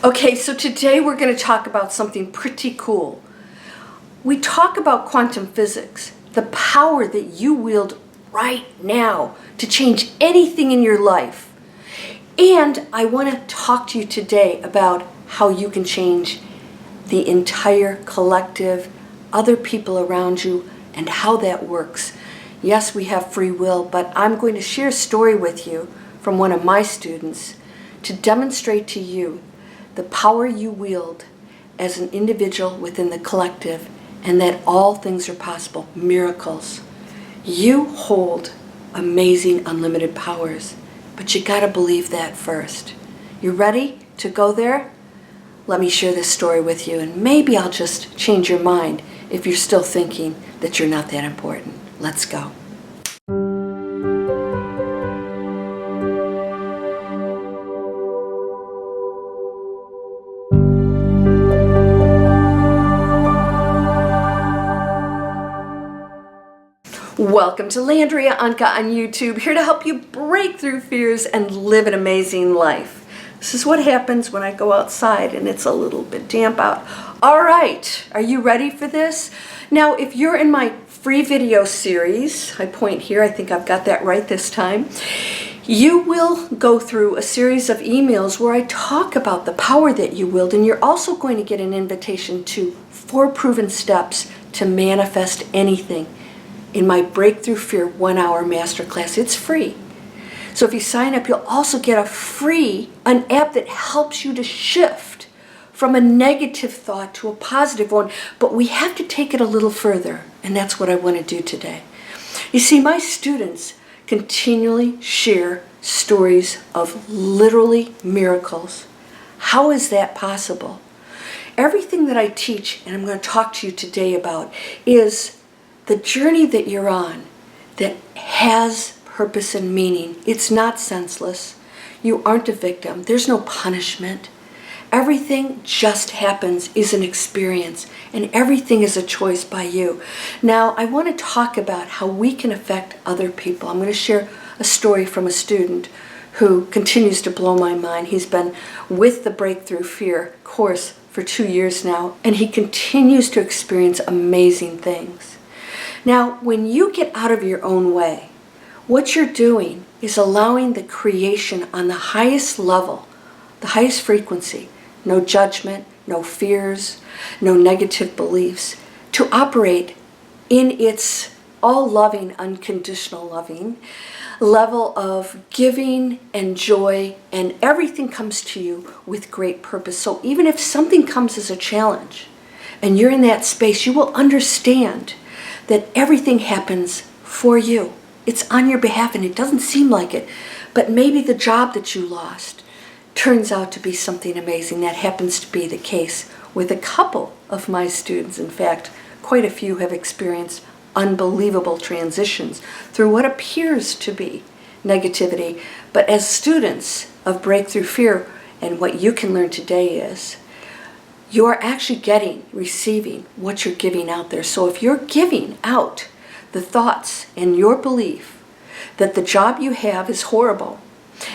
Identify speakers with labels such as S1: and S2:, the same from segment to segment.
S1: Okay, so today we're going to talk about something pretty cool. We talk about quantum physics, the power that you wield right now to change anything in your life. And I want to talk to you today about how you can change the entire collective, other people around you, and how that works. Yes, we have free will, but I'm going to share a story with you from one of my students to demonstrate to you the power you wield as an individual within the collective, and that all things are possible, miracles. You hold amazing, unlimited powers, but you gotta believe that first. You ready to go there? Let me share this story with you, and maybe I'll just change your mind if you're still thinking that you're not that important. Let's go. Welcome to Landria Onkka on YouTube, here to help you break through fears and live an amazing life. This is what happens when I go outside and it's a little bit damp out. All right, are you ready for this? Now, if you're in my free video series, I point here, I think I've got that right this time, you will go through a series of emails where I talk about the power that you wield, and you're also going to get an invitation to 4 proven steps to manifest anything in my Breakthrough Fear 1-hour masterclass. It's free. So if you sign up, you'll also get an app that helps you to shift from a negative thought to a positive one. But we have to take it a little further, and that's what I want to do today. You see, my students continually share stories of literally miracles. How is that possible? Everything that I teach, and I'm going to talk to you today about, is the journey that you're on that has purpose and meaning. It's not senseless. You aren't a victim. There's no punishment. Everything just happens, is an experience, and everything is a choice by you. Now, I want to talk about how we can affect other people. I'm going to share a story from a student who continues to blow my mind. He's been with the Breakthrough Fear course for 2 years now, and he continues to experience amazing things. Now, when you get out of your own way, what you're doing is allowing the creation on the highest level, the highest frequency, no judgment, no fears, no negative beliefs, to operate in its all-loving, unconditional loving level of giving and joy, and everything comes to you with great purpose. So even if something comes as a challenge and you're in that space, you will understand that everything happens for you. It's on your behalf, and it doesn't seem like it, but maybe the job that you lost turns out to be something amazing. That happens to be the case with a couple of my students. In fact, quite a few have experienced unbelievable transitions through what appears to be negativity. But as students of Breakthrough Fear, and what you can learn today is, you are actually receiving what you're giving out there. So if you're giving out the thoughts and your belief that the job you have is horrible,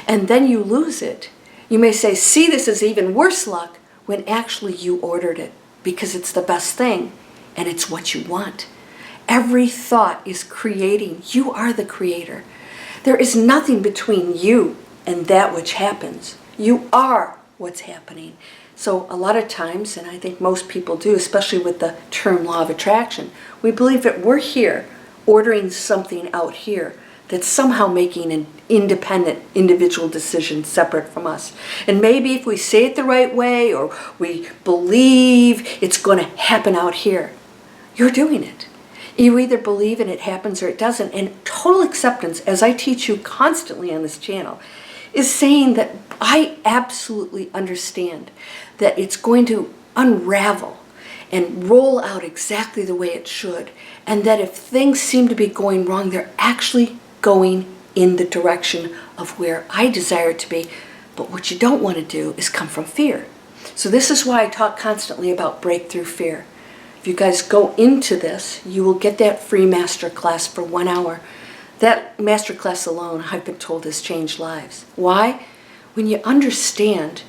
S1: and then you lose it, you may say, see, this is even worse luck, when actually you ordered it because it's the best thing and it's what you want. Every thought is creating. You are the creator. There is nothing between you and that which happens. You are what's happening. So a lot of times, and I think most people do, especially with the term law of attraction, we believe that we're here ordering something out here that's somehow making an independent, individual decision separate from us. And maybe if we say it the right way, or we believe it's going to happen out here, you're doing it. You either believe and it happens or it doesn't. And total acceptance, as I teach you constantly on this channel, is saying that I absolutely understand that it's going to unravel and roll out exactly the way it should, and that if things seem to be going wrong, they're actually going in the direction of where I desire it to be. But what you don't want to do is come from fear. So this is why I talk constantly about Breakthrough Fear. If you guys go into this, you will get that free masterclass for 1 hour. That masterclass alone, I've been told, has changed lives. Why? When you understand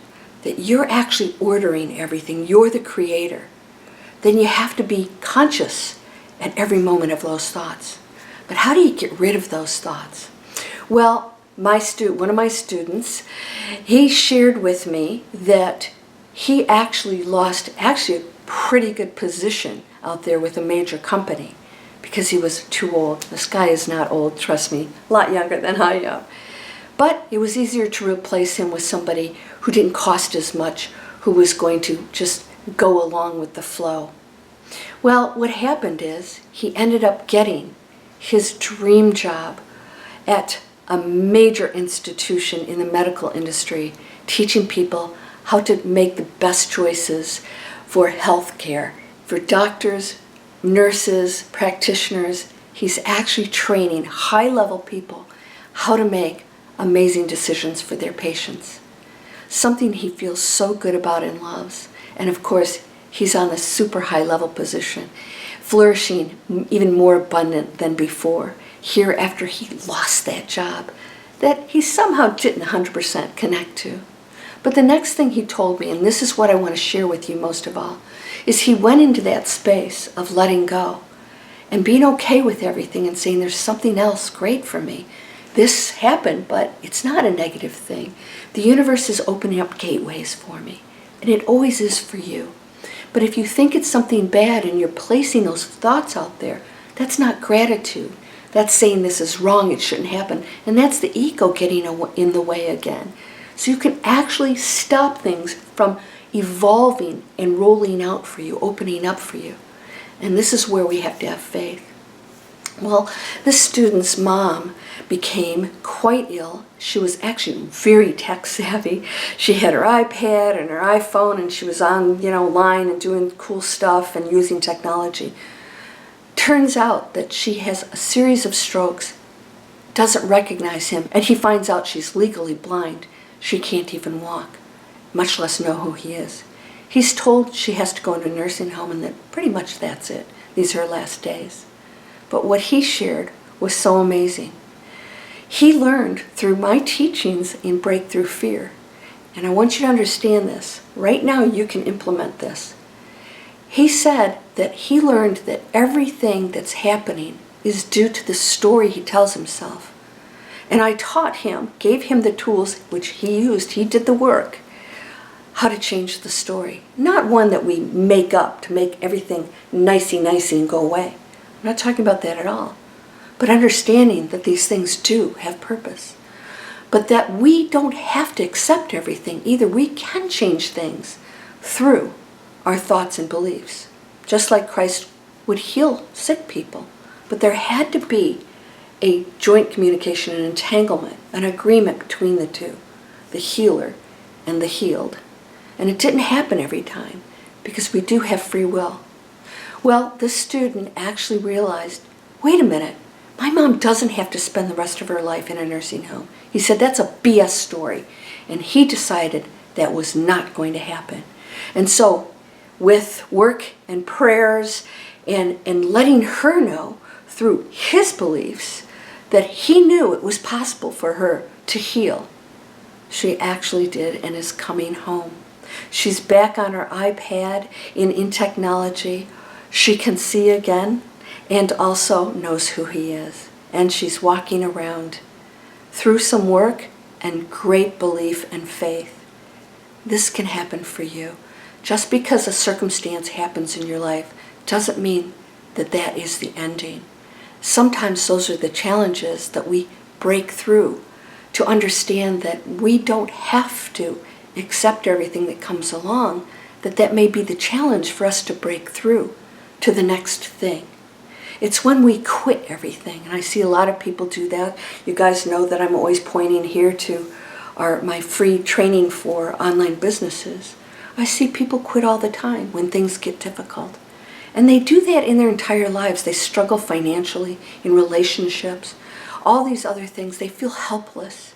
S1: that you're actually ordering everything, you're the creator, then you have to be conscious at every moment of those thoughts. But how do you get rid of those thoughts? Well, one of my students, he shared with me that he actually lost a pretty good position out there with a major company because he was too old. This guy is not old, trust me, a lot younger than I am. But it was easier to replace him with somebody who didn't cost as much, who was going to just go along with the flow. Well, what happened is he ended up getting his dream job at a major institution in the medical industry, teaching people how to make the best choices for health care, for doctors, nurses, practitioners. He's actually training high-level people how to make amazing decisions for their patients. Something he feels so good about and loves. And of course, he's on a super high-level position, flourishing even more abundant than before, here after he lost that job that he somehow didn't 100% connect to. But the next thing he told me, and this is what I want to share with you most of all, is he went into that space of letting go and being okay with everything and saying there's something else great for me. This happened, but it's not a negative thing. The universe is opening up gateways for me, and it always is for you. But if you think it's something bad and you're placing those thoughts out there, that's not gratitude. That's saying this is wrong, it shouldn't happen. And that's the ego getting in the way again. So you can actually stop things from evolving and rolling out for you, opening up for you. And this is where we have to have faith. Well, this student's mom became quite ill. She was actually very tech savvy. She had her iPad and her iPhone, and she was on, line and doing cool stuff and using technology. Turns out that she has a series of strokes, doesn't recognize him, and he finds out she's legally blind. She can't even walk, much less know who he is. He's told she has to go into a nursing home and that pretty much that's it. These are her last days. But what he shared was so amazing. He learned through my teachings in Breakthrough Fear, and I want you to understand this. Right now you can implement this. He said that he learned that everything that's happening is due to the story he tells himself. And I taught him, gave him the tools which he used, he did the work, how to change the story. Not one that we make up to make everything nicey and go away. I'm not talking about that at all. But understanding that these things do have purpose. But that we don't have to accept everything either. We can change things through our thoughts and beliefs. Just like Christ would heal sick people. But there had to be a joint communication, an entanglement, an agreement between the two, the healer and the healed. And it didn't happen every time because we do have free will. Well, this student actually realized, wait a minute, my mom doesn't have to spend the rest of her life in a nursing home. He said that's a BS story. And he decided that was not going to happen. And so with work and prayers and letting her know through his beliefs that he knew it was possible for her to heal, she actually did and is coming home. She's back on her iPad in technology. She can see again and also knows who he is. And she's walking around through some work and great belief and faith. This can happen for you. Just because a circumstance happens in your life doesn't mean that that is the ending. Sometimes those are the challenges that we break through to understand that we don't have to accept everything that comes along, that may be the challenge for us to break through to the next thing. It's when we quit everything, and I see a lot of people do that. You guys know that I'm always pointing here to my free training for online businesses. I see people quit all the time when things get difficult. And they do that in their entire lives. They struggle financially, in relationships, all these other things. They feel helpless.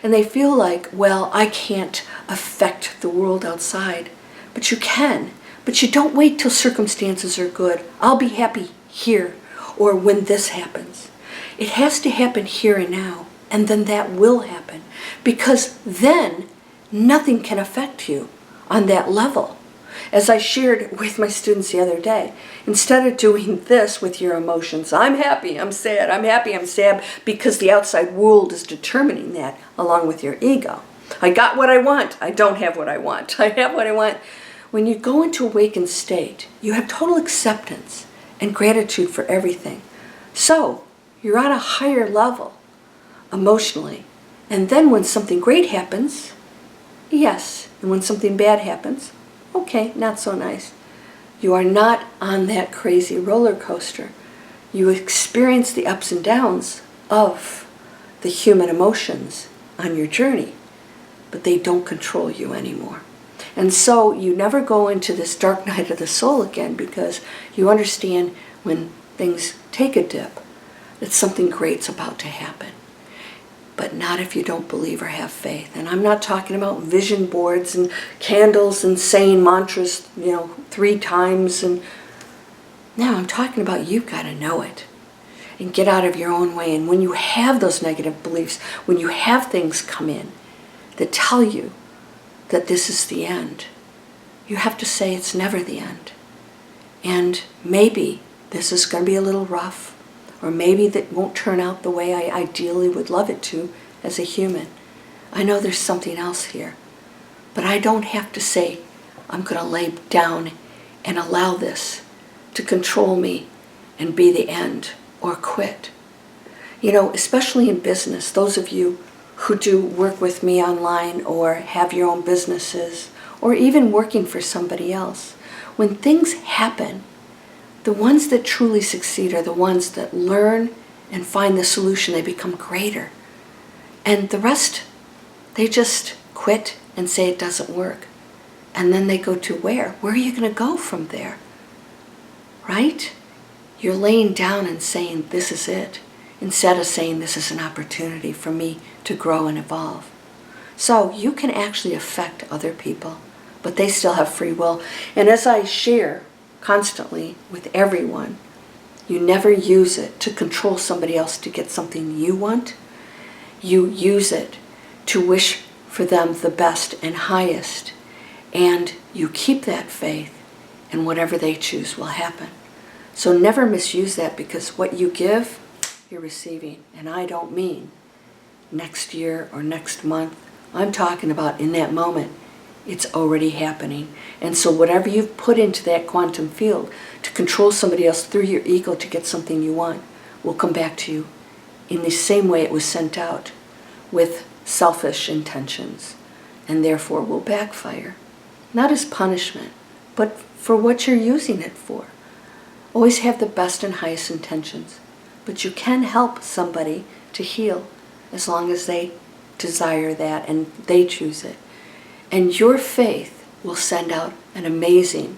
S1: And they feel like, well, I can't affect the world outside. But you can. But you don't wait till circumstances are good. I'll be happy here, or when this happens. It has to happen here and now, and then that will happen. Because then nothing can affect you. on that level. As I shared with my students the other day, instead of doing this with your emotions, I'm happy, I'm sad, I'm happy, I'm sad, because the outside world is determining that along with your ego. I got what I want, I don't have what I want, I have what I want. When you go into awakened state, you have total acceptance and gratitude for everything. So, you're on a higher level emotionally. And then when something great happens, yes. And when something bad happens, okay, not so nice. You are not on that crazy roller coaster. You experience the ups and downs of the human emotions on your journey, but they don't control you anymore. And so you never go into this dark night of the soul again, because you understand when things take a dip that something great's about to happen. But not if you don't believe or have faith. And I'm not talking about vision boards and candles and saying mantras, 3 times. And no, I'm talking about you've got to know it and get out of your own way. And when you have those negative beliefs, when you have things come in that tell you that this is the end, you have to say it's never the end. And maybe this is going to be a little rough, or maybe that won't turn out the way I ideally would love it to as a human. I know there's something else here, but I don't have to say I'm going to lay down and allow this to control me and be the end or quit. Especially in business, those of you who do work with me online or have your own businesses or even working for somebody else, when things happen, the ones that truly succeed are the ones that learn and find the solution. They become greater. And the rest, they just quit and say it doesn't work. And then they go to where? Where are you going to go from there? Right? You're laying down and saying, this is it, instead of saying, this is an opportunity for me to grow and evolve. So you can actually affect other people, but they still have free will. And as I share constantly with everyone, you never use it to control somebody else to get something you want. You use it to wish for them the best and highest, and you keep that faith, and whatever they choose will happen. So never misuse that, because what you give, you're receiving. And I don't mean next year or next month. I'm talking about in that moment. It's already happening. And so whatever you've put into that quantum field to control somebody else through your ego to get something you want will come back to you in the same way it was sent out, with selfish intentions, and therefore will backfire. Not as punishment, but for what you're using it for. Always have the best and highest intentions, but you can help somebody to heal as long as they desire that and they choose it. And your faith will send out an amazing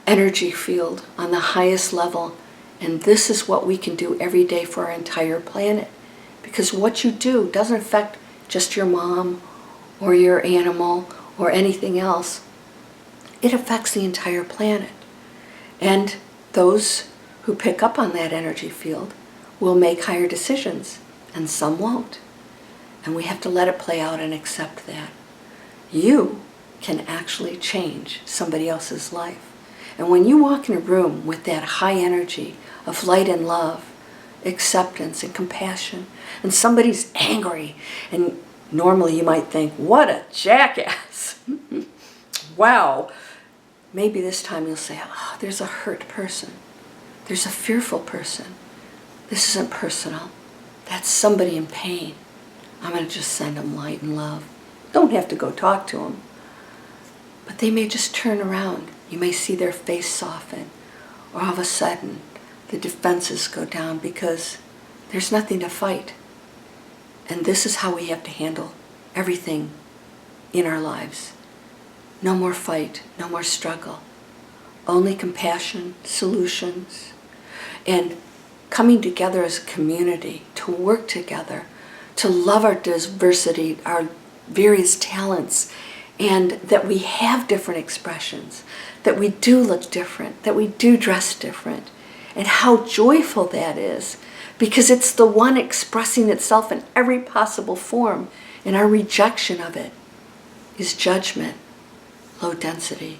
S1: energy field on the highest level. And this is what we can do every day for our entire planet. Because what you do doesn't affect just your mom or your animal or anything else. It affects the entire planet. And those who pick up on that energy field will make higher decisions, and some won't. And we have to let it play out and accept that. You can actually change somebody else's life. And when you walk in a room with that high energy of light and love, acceptance and compassion, and somebody's angry, and normally you might think, what a jackass. Wow. Maybe this time you'll say, oh, there's a hurt person. There's a fearful person. This isn't personal. That's somebody in pain. I'm going to just send them light and love. Don't have to go talk to them. But they may just turn around. You may see their face soften. Or all of a sudden, the defenses go down because there's nothing to fight. And this is how we have to handle everything in our lives. No more fight, no more struggle. Only compassion, solutions, and coming together as a community to work together, to love our diversity, our various talents, and that we have different expressions, that we do look different, that we do dress different, and how joyful that is, because it's the one expressing itself in every possible form, and our rejection of it is judgment. low density.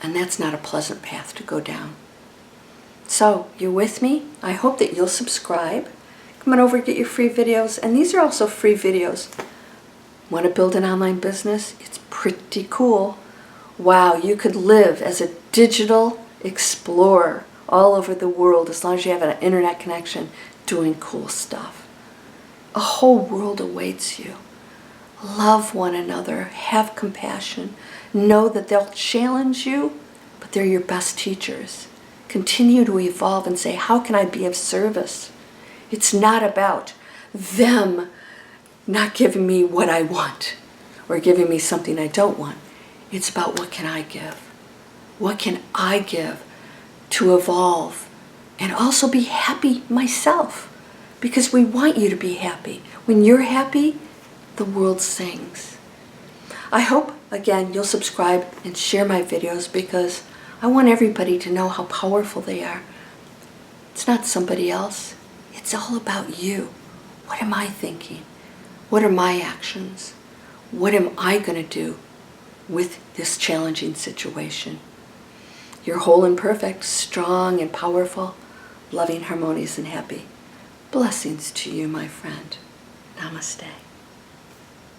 S1: And that's not a pleasant path to go down. So, you're with me? I hope that you'll subscribe. Come on over and get your free videos. And these are also free videos. Want to build an online business? It's pretty cool. Wow, you could live as a digital explorer all over the world as long as you have an internet connection doing cool stuff. A whole world awaits you. Love one another. Have compassion. Know that they'll challenge you, but they're your best teachers. Continue to evolve and say, how can I be of service? It's not about them not giving me what I want or giving me something I don't want. It's about what can I give? What can I give to evolve and also be happy myself? Because we want you to be happy. When you're happy, the world sings. I hope, again, you'll subscribe and share my videos because I want everybody to know how powerful they are. It's not somebody else. It's all about you. What am I thinking? What are my actions? What am I going to do with this challenging situation? You're whole and perfect, strong and powerful, loving, harmonious, and happy. Blessings to you, my friend. Namaste.